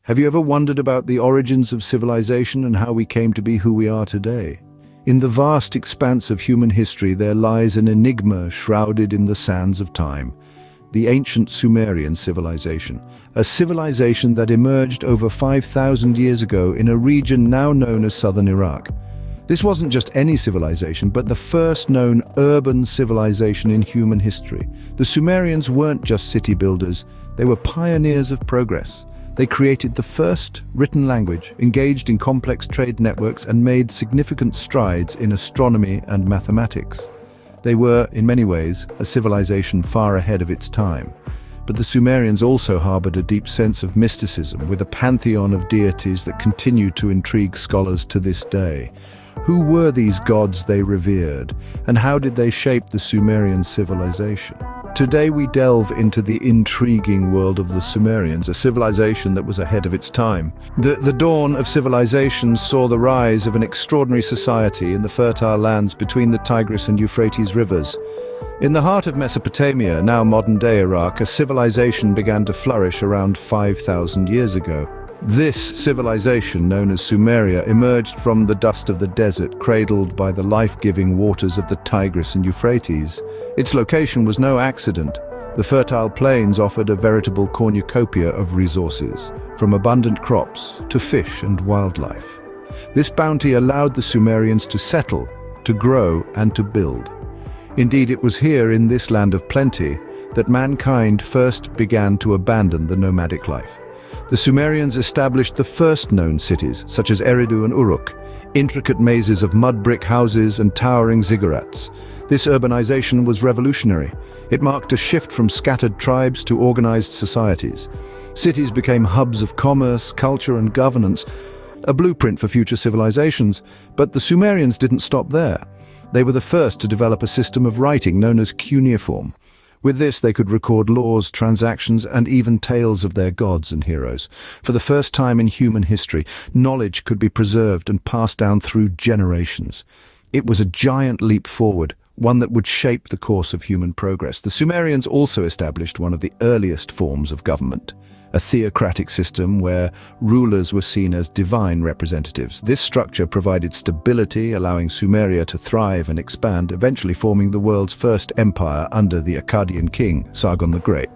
Have you ever wondered about the origins of civilization and how we came to be who we are today? In the vast expanse of human history, there lies an enigma shrouded in the sands of time. The ancient Sumerian civilization, a civilization that emerged over 5,000 years ago in a region now known as southern Iraq. This wasn't just any civilization, but the first known urban civilization in human history. The Sumerians weren't just city builders, they were pioneers of progress. They created the first written language, engaged in complex trade networks, and made significant strides in astronomy and mathematics. They were, in many ways, a civilization far ahead of its time. But the Sumerians also harbored a deep sense of mysticism, with a pantheon of deities that continue to intrigue scholars to this day. Who were these gods they revered, and how did they shape the Sumerian civilization? Today we delve into the intriguing world of the Sumerians, a civilization that was ahead of its time. The dawn of civilization saw the rise of an extraordinary society in the fertile lands between the Tigris and Euphrates rivers. In the heart of Mesopotamia, now modern-day Iraq, a civilization began to flourish around 5,000 years ago. This civilization, known as Sumeria, emerged from the dust of the desert, cradled by the life-giving waters of the Tigris and Euphrates. Its location was no accident. The fertile plains offered a veritable cornucopia of resources, from abundant crops to fish and wildlife. This bounty allowed the Sumerians to settle, to grow, and to build. Indeed, it was here in this land of plenty that mankind first began to abandon the nomadic life. The Sumerians established the first known cities, such as Eridu and Uruk, intricate mazes of mud brick houses and towering ziggurats. This urbanization was revolutionary. It marked a shift from scattered tribes to organized societies. Cities became hubs of commerce, culture, and governance, a blueprint for future civilizations. But the Sumerians didn't stop there. They were the first to develop a system of writing known as cuneiform. With this, they could record laws, transactions, and even tales of their gods and heroes. For the first time in human history, knowledge could be preserved and passed down through generations. It was a giant leap forward, one that would shape the course of human progress. The Sumerians also established one of the earliest forms of government, a theocratic system where rulers were seen as divine representatives. This structure provided stability, allowing Sumeria to thrive and expand, eventually forming the world's first empire under the Akkadian king, Sargon the Great.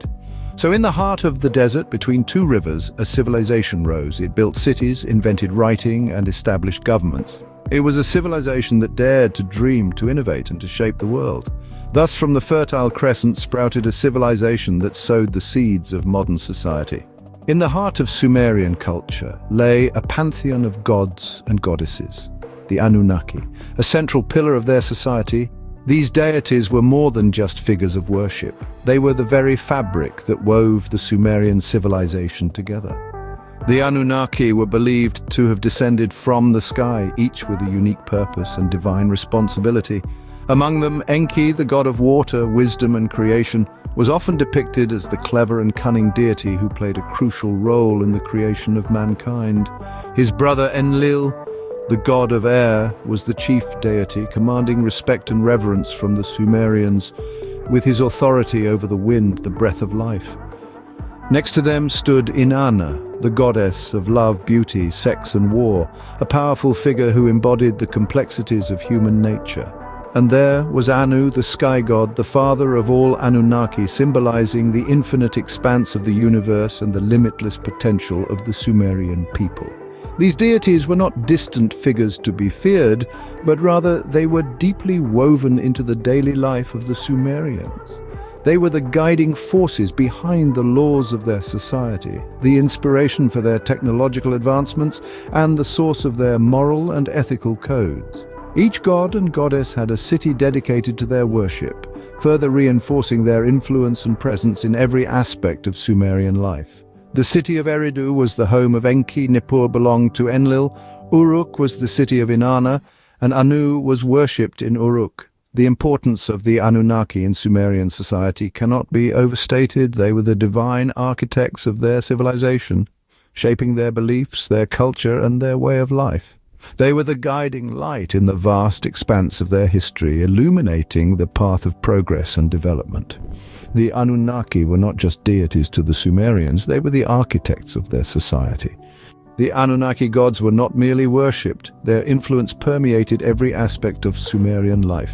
So in the heart of the desert, between two rivers, a civilization rose. It built cities, invented writing, and established governments. It was a civilization that dared to dream, to innovate, and to shape the world. Thus, from the Fertile Crescent sprouted a civilization that sowed the seeds of modern society. In the heart of Sumerian culture lay a pantheon of gods and goddesses, the Anunnaki, a central pillar of their society. These deities were more than just figures of worship. They were the very fabric that wove the Sumerian civilization together. The Anunnaki were believed to have descended from the sky, each with a unique purpose and divine responsibility. Among them, Enki, the god of water, wisdom, and creation, was often depicted as the clever and cunning deity who played a crucial role in the creation of mankind. His brother Enlil, the god of air, was the chief deity, commanding respect and reverence from the Sumerians, with his authority over the wind, the breath of life. Next to them stood Inanna, the goddess of love, beauty, sex, and war, a powerful figure who embodied the complexities of human nature. And there was Anu, the sky god, the father of all Anunnaki, symbolizing the infinite expanse of the universe and the limitless potential of the Sumerian people. These deities were not distant figures to be feared, but rather they were deeply woven into the daily life of the Sumerians. They were the guiding forces behind the laws of their society, the inspiration for their technological advancements, and the source of their moral and ethical codes. Each god and goddess had a city dedicated to their worship, further reinforcing their influence and presence in every aspect of Sumerian life. The city of Eridu was the home of Enki, Nippur belonged to Enlil, Uruk was the city of Inanna, and Anu was worshipped in Uruk. The importance of the Anunnaki in Sumerian society cannot be overstated. They were the divine architects of their civilization, shaping their beliefs, their culture, and their way of life. They were the guiding light in the vast expanse of their history, illuminating the path of progress and development. The Anunnaki were not just deities to the Sumerians, they were the architects of their society. The Anunnaki gods were not merely worshipped, their influence permeated every aspect of Sumerian life.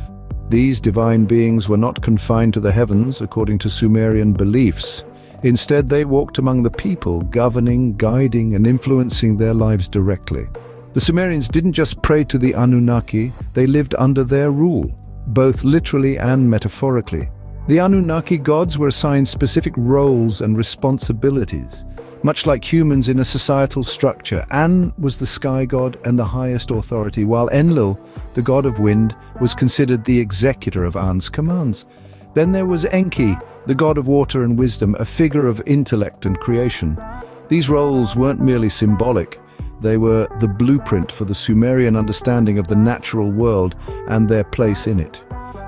These divine beings were not confined to the heavens according to Sumerian beliefs. Instead, they walked among the people, governing, guiding, and influencing their lives directly. The Sumerians didn't just pray to the Anunnaki, they lived under their rule, both literally and metaphorically. The Anunnaki gods were assigned specific roles and responsibilities. Much like humans in a societal structure, An was the sky god and the highest authority, while Enlil, the god of wind, was considered the executor of An's commands. Then there was Enki, the god of water and wisdom, a figure of intellect and creation. These roles weren't merely symbolic, they were the blueprint for the Sumerian understanding of the natural world and their place in it.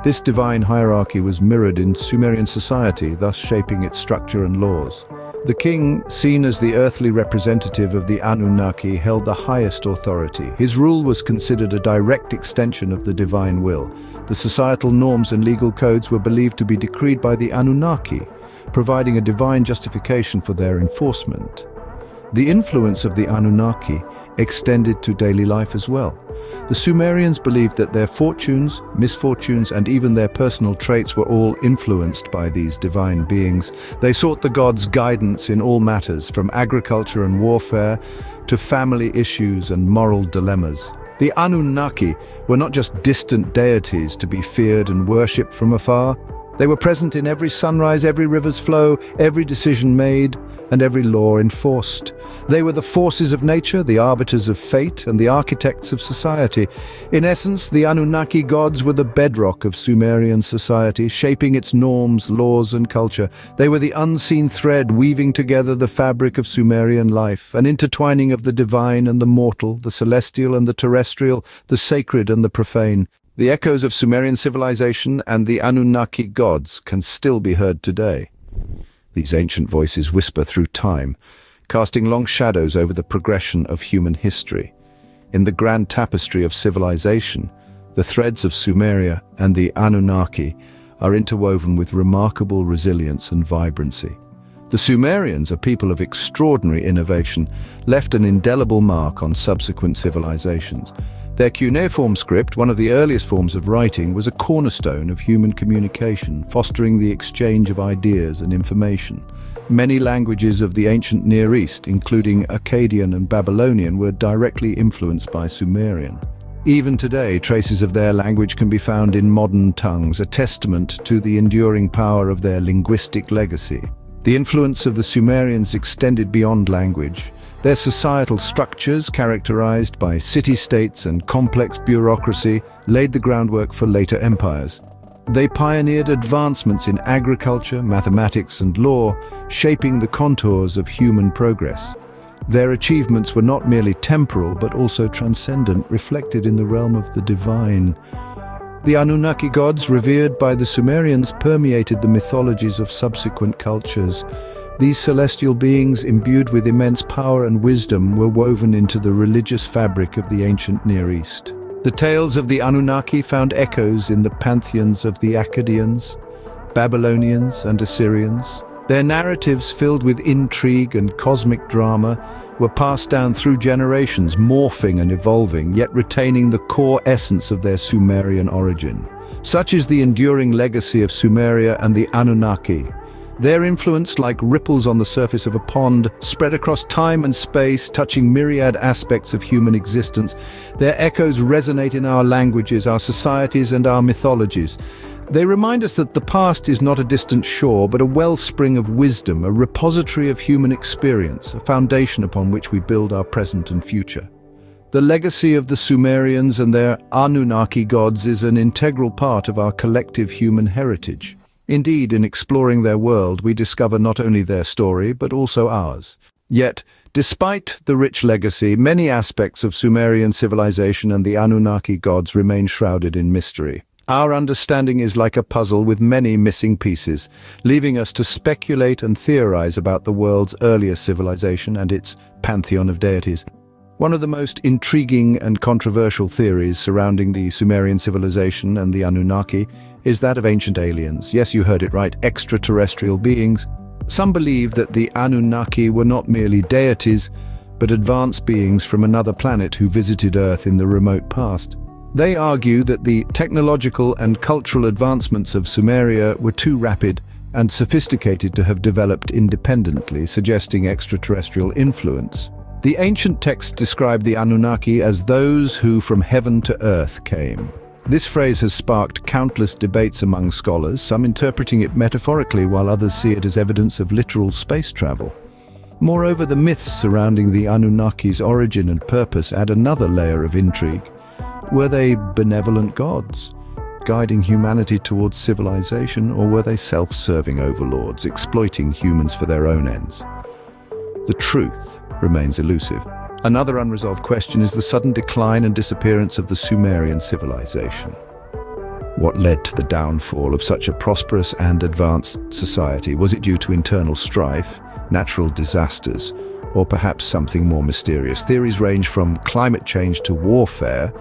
This divine hierarchy was mirrored in Sumerian society, thus shaping its structure and laws. The king, seen as the earthly representative of the Anunnaki, held the highest authority. His rule was considered a direct extension of the divine will. The societal norms and legal codes were believed to be decreed by the Anunnaki, providing a divine justification for their enforcement. The influence of the Anunnaki extended to daily life as well. The Sumerians believed that their fortunes, misfortunes, and even their personal traits were all influenced by these divine beings. They sought the gods' guidance in all matters, from agriculture and warfare to family issues and moral dilemmas. The Anunnaki were not just distant deities to be feared and worshipped from afar. They were present in every sunrise, every river's flow, every decision made, and every law enforced. They were the forces of nature, the arbiters of fate, and the architects of society. In essence, the Anunnaki gods were the bedrock of Sumerian society, shaping its norms, laws, and culture. They were the unseen thread weaving together the fabric of Sumerian life, an intertwining of the divine and the mortal, the celestial and the terrestrial, the sacred and the profane. The echoes of Sumerian civilization and the Anunnaki gods can still be heard today. These ancient voices whisper through time, casting long shadows over the progression of human history. In the grand tapestry of civilization, the threads of Sumeria and the Anunnaki are interwoven with remarkable resilience and vibrancy. The Sumerians, a people of extraordinary innovation, left an indelible mark on subsequent civilizations. Their cuneiform script, one of the earliest forms of writing, was a cornerstone of human communication, fostering the exchange of ideas and information. Many languages of the ancient Near East, including Akkadian and Babylonian, were directly influenced by Sumerian. Even today, traces of their language can be found in modern tongues, a testament to the enduring power of their linguistic legacy. The influence of the Sumerians extended beyond language. Their societal structures, characterized by city-states and complex bureaucracy, laid the groundwork for later empires. They pioneered advancements in agriculture, mathematics, and law, shaping the contours of human progress. Their achievements were not merely temporal, but also transcendent, reflected in the realm of the divine. The Anunnaki gods, revered by the Sumerians, permeated the mythologies of subsequent cultures. These celestial beings, imbued with immense power and wisdom, were woven into the religious fabric of the ancient Near East. The tales of the Anunnaki found echoes in the pantheons of the Akkadians, Babylonians, and Assyrians. Their narratives, filled with intrigue and cosmic drama, were passed down through generations, morphing and evolving, yet retaining the core essence of their Sumerian origin. Such is the enduring legacy of Sumeria and the Anunnaki. Their influence, like ripples on the surface of a pond, spread across time and space, touching myriad aspects of human existence. Their echoes resonate in our languages, our societies, and our mythologies. They remind us that the past is not a distant shore, but a wellspring of wisdom, a repository of human experience, a foundation upon which we build our present and future. The legacy of the Sumerians and their Anunnaki gods is an integral part of our collective human heritage. Indeed, in exploring their world, we discover not only their story, but also ours. Yet, despite the rich legacy, many aspects of Sumerian civilization and the Anunnaki gods remain shrouded in mystery. Our understanding is like a puzzle with many missing pieces, leaving us to speculate and theorize about the world's earliest civilization and its pantheon of deities. One of the most intriguing and controversial theories surrounding the Sumerian civilization and the Anunnaki is that of ancient aliens. Yes, you heard it right, extraterrestrial beings. Some believe that the Anunnaki were not merely deities, but advanced beings from another planet who visited Earth in the remote past. They argue that the technological and cultural advancements of Sumeria were too rapid and sophisticated to have developed independently, suggesting extraterrestrial influence. The ancient texts describe the Anunnaki as those who from heaven to earth came. This phrase has sparked countless debates among scholars, some interpreting it metaphorically while others see it as evidence of literal space travel. Moreover, the myths surrounding the Anunnaki's origin and purpose add another layer of intrigue. Were they benevolent gods, guiding humanity towards civilization, or were they self-serving overlords, exploiting humans for their own ends? The truth remains elusive. Another unresolved question is the sudden decline and disappearance of the Sumerian civilization. What led to the downfall of such a prosperous and advanced society? Was it due to internal strife, natural disasters, or perhaps something more mysterious? Theories range from climate change to warfare,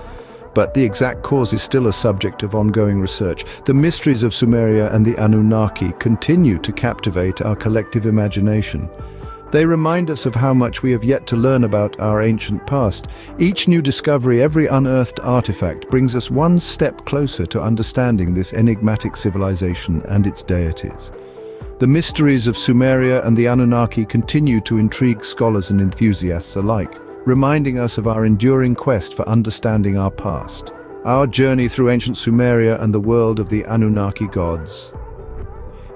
but the exact cause is still a subject of ongoing research. The mysteries of Sumeria and the Anunnaki continue to captivate our collective imagination. They remind us of how much we have yet to learn about our ancient past. Each new discovery, every unearthed artifact, brings us one step closer to understanding this enigmatic civilization and its deities. The mysteries of Sumeria and the Anunnaki continue to intrigue scholars and enthusiasts alike, reminding us of our enduring quest for understanding our past. Our journey through ancient Sumeria and the world of the Anunnaki gods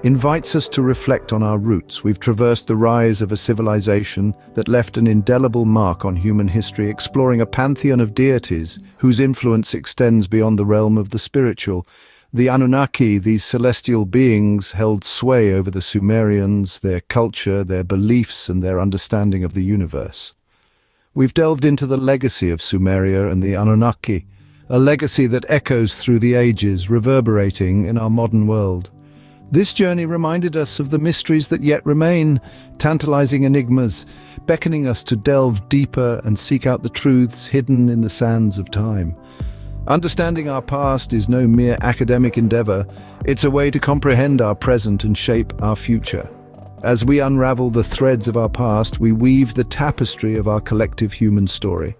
invites us to reflect on our roots. We've traversed the rise of a civilization that left an indelible mark on human history, exploring a pantheon of deities whose influence extends beyond the realm of the spiritual. The Anunnaki, these celestial beings, held sway over the Sumerians, their culture, their beliefs, and their understanding of the universe. We've delved into the legacy of Sumeria and the Anunnaki, a legacy that echoes through the ages, reverberating in our modern world. This journey reminded us of the mysteries that yet remain, tantalizing enigmas, beckoning us to delve deeper and seek out the truths hidden in the sands of time. Understanding our past is no mere academic endeavor, it's a way to comprehend our present and shape our future. As we unravel the threads of our past, we weave the tapestry of our collective human story.